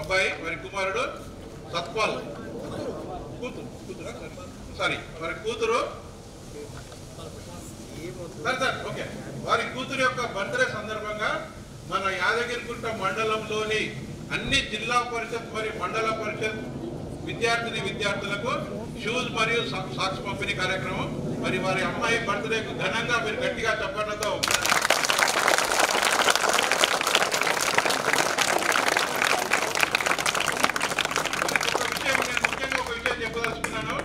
అబ్బాయి వారి కుమారుడు సత్పాల్ వారి కూతురు ఓకే వారి కూతురు యొక్క బర్త్డే సందర్భంగా మన యాదగిరిగుట్ట మండలంలోని అన్ని జిల్లా పరిషత్ మరియు మండల పరిషత్ విద్యార్థులకు షూస్ మరియు సాక్స్ పంపిణీ కార్యక్రమం. మరి వారి అమ్మాయి బర్త్డేకు ఘనంగా మీరు గట్టిగా చెప్పడంతో చెప్పదలుచుకున్నాను.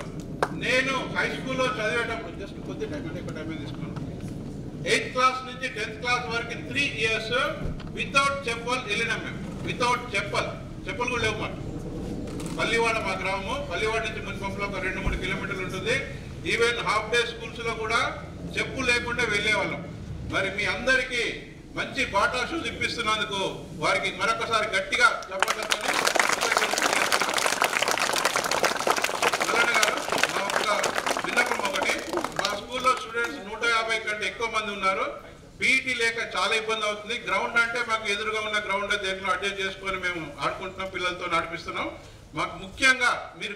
నేను హై స్కూల్లో చదివేటప్పుడు జస్ట్ కొద్ది ఎక్కువ టైం తీసుకున్నాను. 8th క్లాస్ నుంచి 10th క్లాస్ వరకు 3 years వితౌట్ చెప్పల్ వెళ్ళినాం మేము. వితౌట్ చెప్పలు కూడా లేవు మాకు. పల్లివాడ మా గ్రామము, పల్లివాడ నుంచి మున్సిపంలో ఒక 2-3 కిలోమీటర్లు ఉంటుంది. ఈవెన్ హాఫ్ డే స్కూల్స్ లో కూడా చెప్పు లేకుండా వెళ్ళేవాళ్ళం. మరి మీ అందరికీ మంచి బాటా షూస్ ఇప్పిస్తున్నందుకు వారికి మరొకసారి గట్టిగా చెప్పండి. మా ఒక విన్నపం ఒకటి, మా స్కూల్లో స్టూడెంట్స్ 150 కంటే ఎక్కువ మంది ఉన్నారు. పీఈటీ లేక చాలా ఇబ్బంది అవుతుంది. గ్రౌండ్ అంటే మాకు ఎదురుగా ఉన్న గ్రౌండ్ దేంట్లో అడ్జస్ట్ చేసుకొని మేము ఆడుకుంటున్నాం, పిల్లలతో నడిపిస్తున్నాం. మాకు ముఖ్యంగా మీరు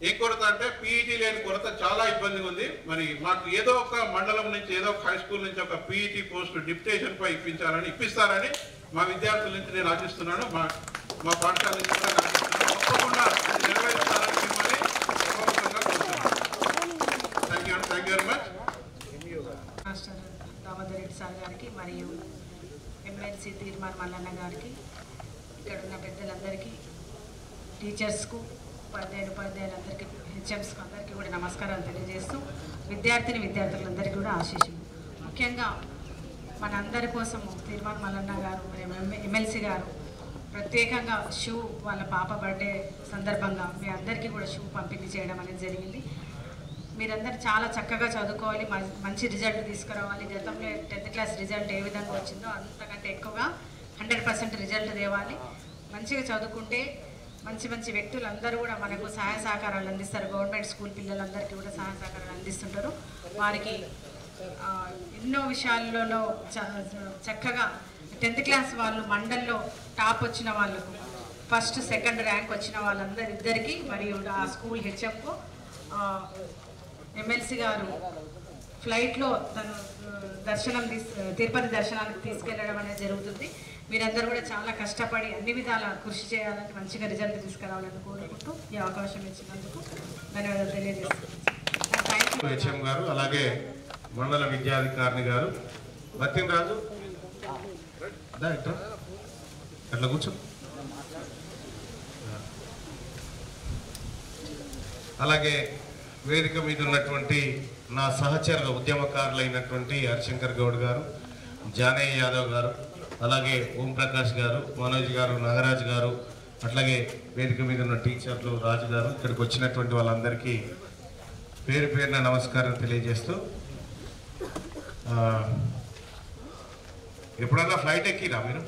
ఏ కొరత అంటే పీఈటీ లేని కొరత చాలా ఇబ్బందిగా ఉంది. మరి మాకు ఏదో ఒక మండలం నుంచి ఏదో ఒక హై స్కూల్ నుంచి ఒక పీఈటీ పోస్ట్ డిప్యుటేషన్ పై ఇప్పిస్తారని మా విద్యార్థుల నుంచి నేను ఆశిస్తున్నాను. మా పాఠశాల నుంచి కూడా ఆశిస్తున్నాను. తప్పకుండా నెరవేరుస్తారని మిమ్మల్ని తప్పకుండా కోరుతున్నాను. Thank you very much. Master Damodar Reddy sir గారికి మరియు ఎమ్మెల్సీ తీర్మాన్ మల్లన్న గారికి, ఇక్కడ ఉన్న పెద్దలందరికీ, టీచర్స్కు, ఉపాధ్యాయులందరికీ, హెచ్ఎంస్కు అందరికీ కూడా నమస్కారాలు తెలియజేస్తూ విద్యార్థులందరికీ కూడా ఆశీస్సులు. ముఖ్యంగా మనందరి కోసం తీర్మాన్ మల్లన్న గారు, ఎమ్మెల్సీ గారు ప్రత్యేకంగా షూ వాళ్ళ పాప బర్త్డే సందర్భంగా మీ అందరికీ కూడా షూ పంపిణీ చేయడం అనేది జరిగింది. మీరందరూ చాలా చక్కగా చదువుకోవాలి, మంచి రిజల్ట్ తీసుకురావాలి. గతంలో 10th క్లాస్ రిజల్ట్ ఏ విధంగా వచ్చిందో అంతకంటే ఎక్కువగా 100% రిజల్ట్ తేవాలి. మంచిగా చదువుకుంటే మంచి వ్యక్తులు అందరూ కూడా మనకు సహాయ సహకారాలు అందిస్తారు. గవర్నమెంట్ స్కూల్ పిల్లలందరికీ కూడా సహాయ సహకారాలు అందిస్తుంటారు. వారికి ఎన్నో విషయాలలో చక్కగా 10th క్లాస్ వాళ్ళు మండల్లో టాప్ వచ్చిన వాళ్ళకు, ఫస్ట్ సెకండ్ ర్యాంక్ వచ్చిన వాళ్ళందరిద్దరికీ మరియు ఆ స్కూల్ హెచ్ఎంకు ఎమ్మెల్సీ గారు ఫ్లైట్లో తను తిరుపతి దర్శనానికి తీసుకెళ్లడం అనేది జరుగుతుంది. మీరందరూ కూడా చాలా కష్టపడి అన్ని విధాల కృషి చేయాలని, మంచిగా రిజల్ట్ తీసుకురావాలని కోరుకుంటూ ఈ అవకాశం ఇచ్చినందుకు ధన్యవాదాలు తెలియజేస్తున్నాను. హెచ్ఎం గారు, అలాగే మండల విద్యాధికారిని గారు బతిరాజు అట్లా కూర్చో. అలాగే వేదిక మీద ఉన్నటువంటి నా సహచర ఉద్యమకారులైనటువంటి హరిశంకర్ గౌడ్ గారు, జానయ్య యాదవ్ గారు, అలాగే ఓం ప్రకాష్ గారు, మనోజ్ గారు, నాగరాజ్ గారు, అట్లాగే వేదిక మీద ఉన్న టీచర్లు, రాజు గారు, ఇక్కడికి వచ్చినటువంటి వాళ్ళందరికీ పేరున నమస్కారం తెలియజేస్తూ, ఎప్పుడన్నా ఫ్లైట్ ఎక్కిరా మీరు?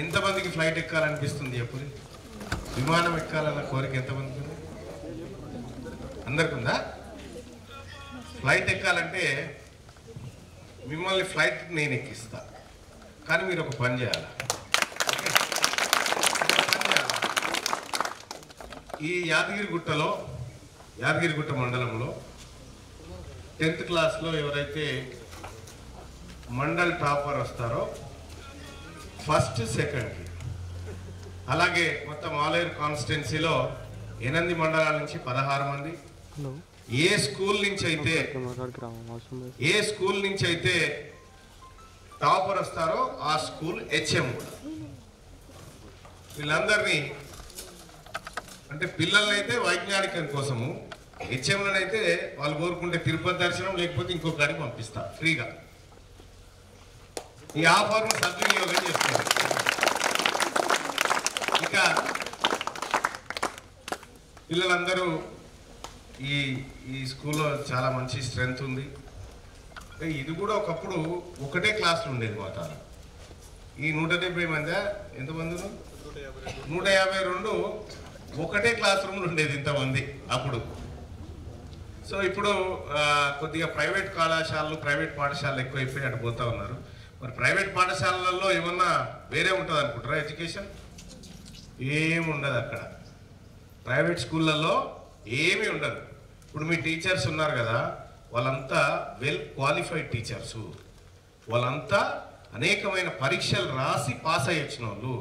ఎంతమందికి ఫ్లైట్ ఎక్కాలనిపిస్తుంది ఎప్పుడు? విమానం ఎక్కాలన్న కోరిక ఎంతమందికి ఉంది? అందరికి ఉందా? ఫ్లైట్ ఎక్కాలంటే మిమ్మల్ని ఫ్లైట్ నేను ఎక్కిస్తా, కానీ మీరు ఒక పని చేయాలి. ఈ యాదగిరిగుట్ట మండలంలో 10th క్లాస్లో ఎవరైతే మండల్ టాపర్ వస్తారో ఫస్ట్ సెకండ్కి, అలాగే మొత్తం ఆలేరు కాన్స్టిట్యున్సీలో 8 మండలాల నుంచి 16 మంది, ఏ స్కూల్ నుంచి అయితే టాపర్ వస్తారో ఆ స్కూల్ హెచ్ఎం కూడా. వీళ్ళందరినీ అంటే పిల్లలనైతే వైజ్ఞానికం కోసము, హెచ్ఎంలనైతే వాళ్ళు కోరుకుంటే తిరుపతి దర్శనం లేకపోతే ఇంకొక గాడికి పంపిస్తా ఫ్రీగా. ఈ ఆఫర్ను సద్వినియోగం చేస్తారు. ఇక పిల్లలందరూ ఈ స్కూల్లో చాలా మంచి స్ట్రెంగ్త్ ఉంది. ఇది కూడా ఒకప్పుడు ఒకటే క్లాసులు ఉండేది మా తాను. ఈ 170 మంది ఎంతమంది? 152 ఒకటే క్లాస్ రూమ్లు ఉండేది ఇంతమంది అప్పుడు. సో ఇప్పుడు కొద్దిగా ప్రైవేట్ కళాశాలలు, ప్రైవేట్ పాఠశాలలు ఎక్కువైపోయి అటు పోతా ఉన్నారు. మరి ప్రైవేట్ పాఠశాలల్లో ఏమన్నా వేరే ఉంటుంది అనుకుంటారా ఎడ్యుకేషన్? ఏమి ఉండదు అక్కడ. ప్రైవేట్ స్కూళ్ళల్లో ఏమీ ఉండదు. ఇప్పుడు మీ టీచర్స్ ఉన్నారు కదా, వాళ్ళంతా వెల్ క్వాలిఫైడ్ టీచర్సు. వాళ్ళంతా అనేకమైన పరీక్షలు రాసి పాస్ అయ్యి వచ్చిన వాళ్ళు.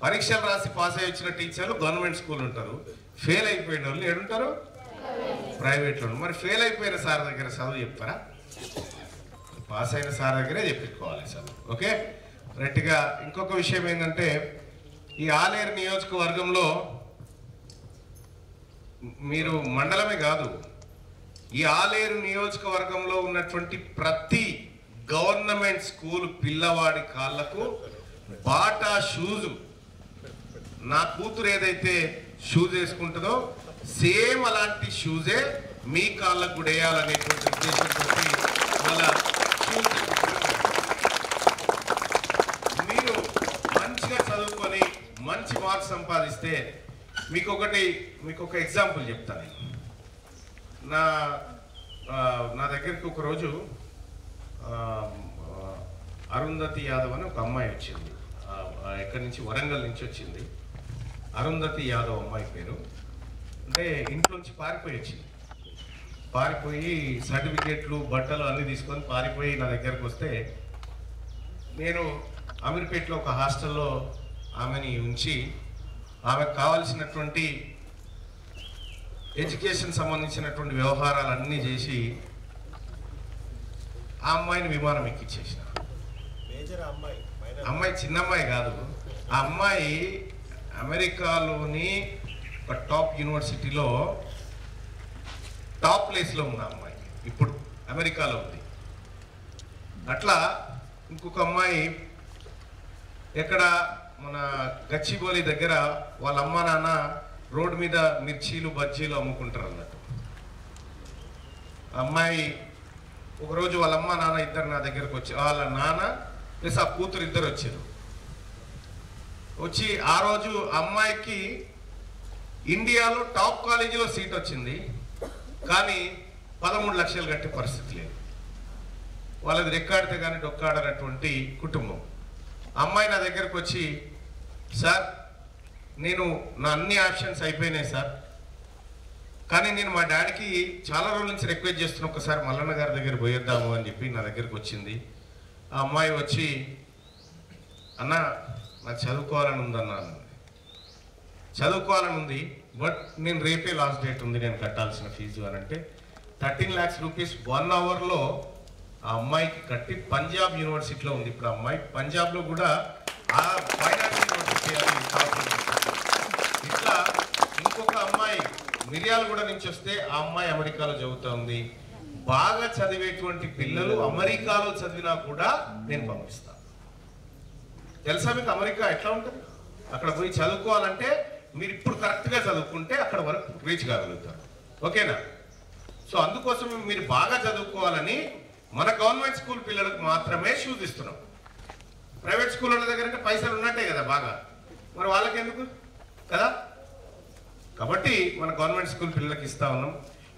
పరీక్షలు రాసి పాస్ అయ్యి వచ్చిన టీచర్లు గవర్నమెంట్ స్కూల్ ఉంటారు. ఫెయిల్ అయిపోయిన వాళ్ళు ఏడుంటారు? ప్రైవేట్లో. మరి ఫెయిల్ అయిపోయిన సార్ దగ్గర చదువు చెప్తారా? పాస్ అయిన సార్ దగ్గరే చెప్పుకోవాలి చదువు. ఓకే, రైట్గా. ఇంకొక విషయం ఏంటంటే, ఈ ఆలేరు నియోజకవర్గంలో మీరు మండలమే కాదు, ఈ ఆలేరు నియోజకవర్గంలో ఉన్నటువంటి ప్రతి గవర్నమెంట్ స్కూల్ పిల్లవాడి కాళ్ళకు బాటా షూజు, నా కూతురు ఏదైతే షూజ్ వేసుకుంటుందో సేమ్ అలాంటి షూజే మీ కాళ్ళకు కూడా వేయాలనేటువంటి ఉద్దేశంతో వాళ్ళ షూజ్. మీరు మంచిగా చదువుకొని మంచి మార్క్స్ సంపాదిస్తే మీకు ఒక ఎగ్జాంపుల్ చెప్తాను. నా దగ్గరికి ఒకరోజు అరుంధతి యాదవ్ అని ఒక అమ్మాయి వచ్చింది. ఎక్కడి నుంచి? వరంగల్ నుంచి వచ్చింది. అరుంధతి యాదవ్ అమ్మాయి పేరు. అంటే ఇంట్లోంచి పారిపోయి వచ్చింది. పారిపోయి సర్టిఫికేట్లు బట్టలు అన్నీ తీసుకొని పారిపోయి నా దగ్గరకు వస్తే, నేను అమీర్పేటలో ఒక హాస్టల్లో ఆమెని ఉంచి ఆమెకు కావాల్సినటువంటి ఎడ్యుకేషన్ సంబంధించినటువంటి వ్యవహారాలన్నీ చేసి ఆ అమ్మాయిని విమానం ఎక్కించేసిన. అమ్మాయి చిన్నమ్మాయి కాదు, ఆ అమ్మాయి అమెరికాలోని ఒక టాప్ యూనివర్సిటీలో టాప్ ప్లేస్లో ఉన్న అమ్మాయి ఇప్పుడు అమెరికాలో ఉంది. అట్లా ఇంకొక అమ్మాయి ఎక్కడ మన గచ్చిబౌలి దగ్గర వాళ్ళ అమ్మ నాన్న రోడ్డు మీద మిర్చీలు బజ్జీలు అమ్ముకుంటారు అన్నట్టు. అమ్మాయి ఒకరోజు వాళ్ళ అమ్మ నాన్న ఇద్దరు నా దగ్గరకు వచ్చి, వాళ్ళ నాన్న ప్లస్ ఆ కూతురు ఇద్దరు వచ్చారు. వచ్చి ఆ రోజు అమ్మాయికి ఇండియాలో టాప్ కాలేజీలో సీట్ వచ్చింది, కానీ 13 లక్షలు కట్టే పరిస్థితి లేదు. వాళ్ళది రెక్కాడితే కానీ డొక్కాడనటువంటి కుటుంబం. అమ్మాయి నా దగ్గరకు వచ్చి, సార్ నేను నా అన్ని ఆప్షన్స్ అయిపోయినాయి సార్, కానీ నేను మా డాడీకి చాలా రోజుల నుంచి రిక్వెస్ట్ చేస్తున్నా, ఒకసారి మల్లన్న గారి దగ్గర పోయేద్దాము అని చెప్పి నా దగ్గరకు వచ్చింది. ఆ అమ్మాయి వచ్చి, అన్న నాకు చదువుకోవాలని ఉందన్నా. చదువుకోవాలని ఉంది, బట్ నేను రేపే లాస్ట్ డేట్ ఉంది నేను కట్టాల్సిన ఫీజు అని అంటే 13 lakhs rupees 1 hourలో ఆ అమ్మాయికి కట్టి పంజాబ్ యూనివర్సిటీలో ఉంది. ఇప్పుడు అమ్మాయి పంజాబ్లో కూడా ఆ ఫైనాన్స్ యూనివర్సిటీ ఇట్లా. ఇంకొక అమ్మాయి మిర్యాలగూడ నుంచి వస్తే ఆ అమ్మాయి అమెరికాలో చదువుతా ఉంది. బాగా చదివేటువంటి పిల్లలు అమెరికాలో చదివినా కూడా నేను పంపిస్తాను. తెలుసా మీకు అమెరికా ఎట్లా ఉంటుంది? అక్కడ పోయి చదువుకోవాలంటే మీరు ఇప్పుడు కరెక్ట్గా చదువుకుంటే అక్కడ వరకు రీచ్ కాగలుగుతారు. ఓకేనా? సో అందుకోసం మీరు బాగా చదువుకోవాలని మన గవర్నమెంట్ స్కూల్ పిల్లలకు మాత్రమే షూస్ ఇస్తున్నాం. ప్రైవేట్ స్కూల్ వాళ్ళ దగ్గర అంటే పైసలు ఉన్నట్టే కదా బాగా, మరి వాళ్ళకి ఎందుకు కదా? కాబట్టి మన గవర్నమెంట్ స్కూల్ పిల్లలకి ఇస్తా ఉన్నాం.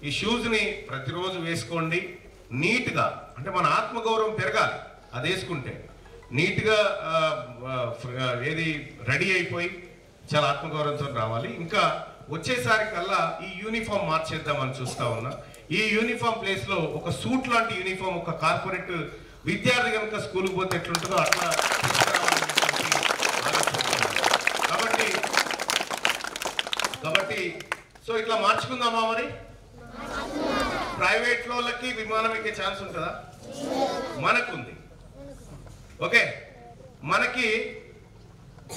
ఈ షూస్ని ప్రతిరోజు వేసుకోండి నీట్గా. అంటే మన ఆత్మగౌరవం పెరగాలి అది వేసుకుంటే. నీట్గా ఏది రెడీ అయిపోయి చాలా ఆత్మగౌరవంతో రావాలి. ఇంకా వచ్చేసారి కల్లా ఈ యూనిఫామ్ మార్చేద్దామని చూస్తా ఉన్నా. ఈ యూనిఫామ్ ప్లేస్లో ఒక సూట్ లాంటి యూనిఫామ్, ఒక కార్పొరేట్ విద్యార్థి కనుక స్కూల్కి పోతే ఎట్లుంటుందో అట్లా కాబట్టి సో ఇట్లా మార్చుకుందామా మరి? ప్రైవేట్ వాళ్ళకి విమానం ఎక్కే ఛాన్స్ ఉంటుందా? మనకుంది. ఓకే, మనకి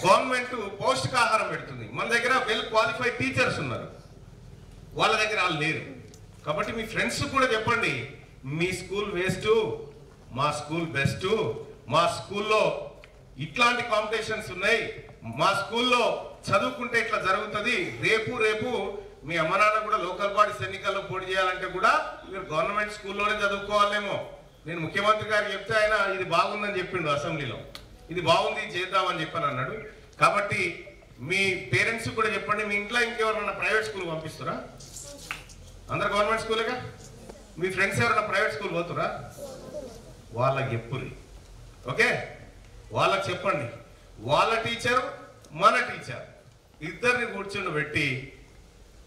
గవర్నమెంట్ పౌష్టికాహారం పెడుతుంది. మన దగ్గర వెల్ క్వాలిఫైడ్ టీచర్స్ ఉన్నారు, వాళ్ళ దగ్గర వాళ్ళు లేరు. కాబట్టి మీ ఫ్రెండ్స్ కూడా చెప్పండి, మీ స్కూల్ వేస్ట్, మా స్కూల్ బెస్ట్, మా స్కూల్లో ఇట్లాంటి కాంపిటీషన్స్ ఉన్నాయి, మా స్కూల్లో చదువుకుంటే ఇట్లా జరుగుతుంది. రేపు మీ అమ్మ నాన్న కూడా లోకల్ బాడీస్ ఎన్నికల్లో పోటీ చేయాలంటే కూడా మీరు గవర్నమెంట్ స్కూల్లోనే చదువుకోవాలేమో. నేను ముఖ్యమంత్రి గారికి చెప్తే ఆయన ఇది బాగుందని చెప్పిండు అసెంబ్లీలో, ఇది బాగుంది చేద్దామని చెప్పని అన్నాడు. కాబట్టి మీ పేరెంట్స్ కూడా చెప్పండి, మీ ఇంట్లో ఇంకెవరన్నా ప్రైవేట్ స్కూల్ పంపిస్తారా? అందరు గవర్నమెంట్ స్కూలేగా. మీ ఫ్రెండ్స్ ఎవరైనా ప్రైవేట్ స్కూల్ పోతురా? వాళ్ళకి చెప్పుర్రి. ఓకే, వాళ్ళకి చెప్పండి, వాళ్ళ టీచర్ మన టీచర్ ఇద్దరిని కూర్చొని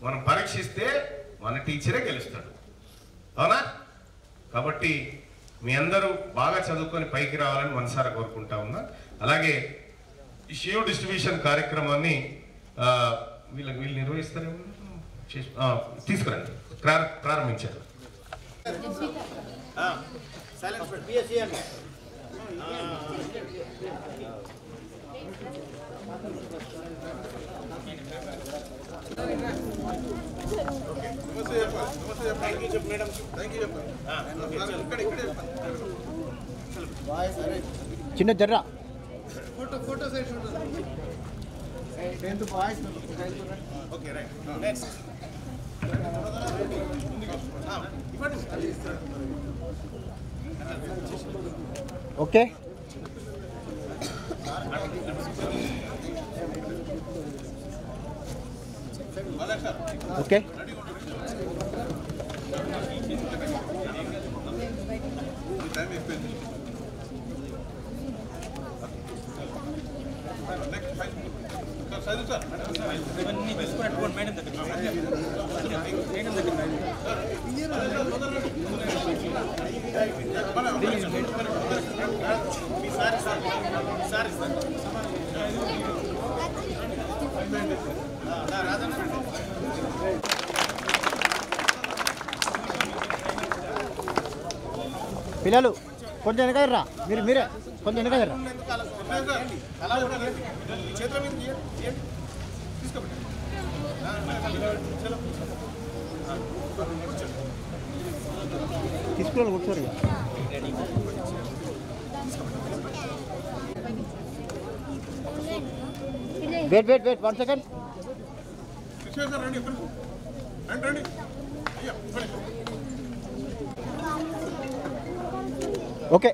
మనం పరీక్షిస్తే మన టీచరే గెలుస్తాడు, అవునా? కాబట్టి మీ అందరూ బాగా చదువుకొని పైకి రావాలని మనసారా కోరుకుంటా ఉన్నా. అలాగే ఈ షేవ్ డిస్ట్రిబ్యూషన్ కార్యక్రమాన్ని వీళ్ళు నిర్వహిస్తారేమో, తీసుకురండి, ప్రారంభించారు. చిన్న జర్రా okay right next okay okay పిల్లలు కొంచెం వెనకరా, మీరే కొంచెం వెనకరా. తీసుకుని కూర్చోరు. Wait 1 second. ఓకే